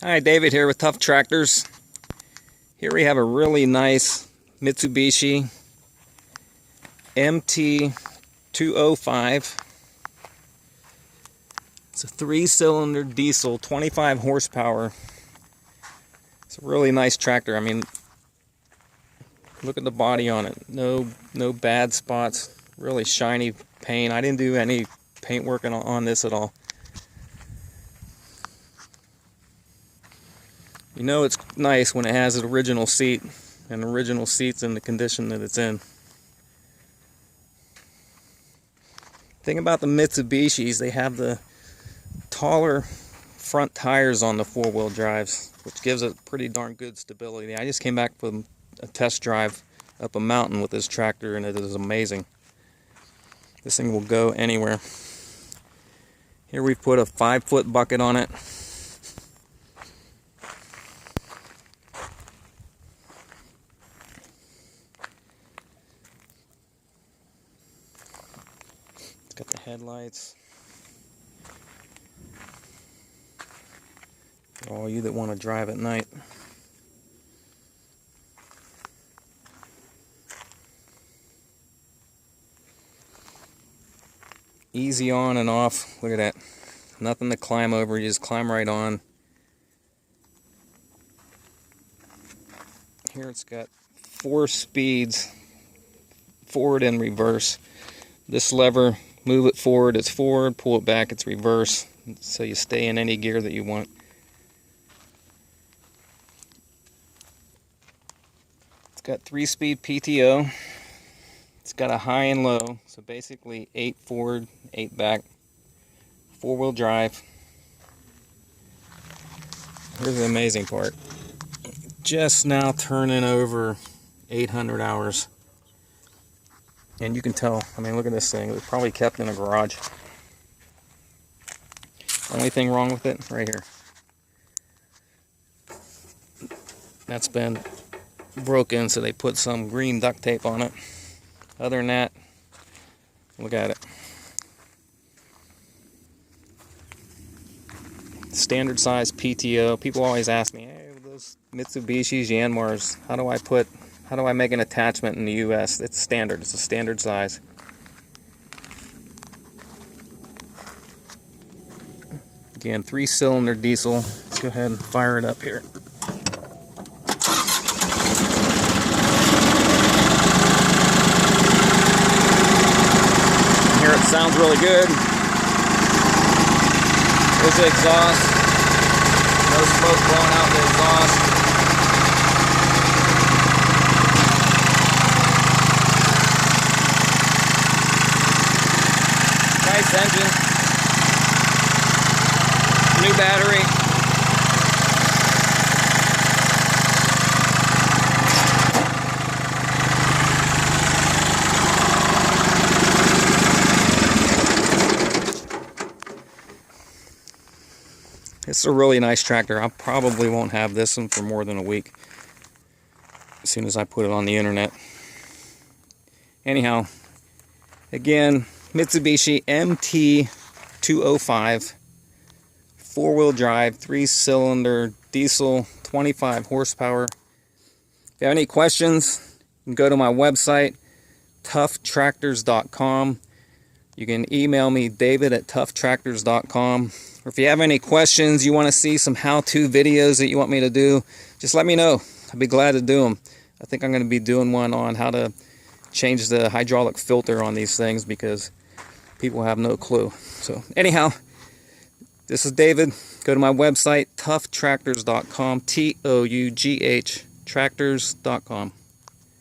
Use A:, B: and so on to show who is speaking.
A: Hi, David here with Tough Tractors. Here we have a really nice Mitsubishi MT205. It's a 3-cylinder diesel, 25 horsepower. It's a really nice tractor. I mean, look at the body on it. No bad spots. Really shiny paint. I didn't do any paint work on this at all. You know it's nice when it has an original seat, and original seat's in the condition that it's in. The thing about the Mitsubishis, they have the taller front tires on the four-wheel drives, which gives it pretty darn good stability. I just came back from a test drive up a mountain with this tractor, and it is amazing. This thing will go anywhere. Here we put a 5-foot bucket on it. It's got the headlights. For all you that want to drive at night. Easy on and off. Look at that. Nothing to climb over. You just climb right on. Here it's got 4 speeds, forward and reverse. This lever, move it forward, it's forward, pull it back, it's reverse, so you stay in any gear that you want. It's got 3-speed PTO. It's got a high and low, so basically 8 forward, 8 back, 4-wheel drive. Here's the amazing part. Just now turning over 800 hours. And you can tell, I mean, look at this thing. It was probably kept in a garage. Only thing wrong with it, right here. That's been broken, so they put some green duct tape on it. Other than that, look at it. Standard size PTO. People always ask me, hey, those Mitsubishis, Yanmars, how do I make an attachment in the US? It's standard. It's a standard size. Again, 3-cylinder diesel. Let's go ahead and fire it up here. Here it sounds really good. There's the exhaust. No smoke blowing out the exhaust. Nice engine. New battery. It's a really nice tractor. I probably won't have this one for more than a week as soon as I put it on the internet. Anyhow, again, Mitsubishi MT205, 4-wheel drive, 3-cylinder diesel, 25 horsepower. If you have any questions, you can go to my website, ToughTractors.com. You can email me, David@ToughTractors.com. Or if you have any questions, you want to see some how-to videos that you want me to do, just let me know. I'd be glad to do them. I think I'm going to be doing one on how to change the hydraulic filter on these things because people have no clue. So anyhow, this is David. Go to my website, ToughTractors.com, TOUGH, tractors.com.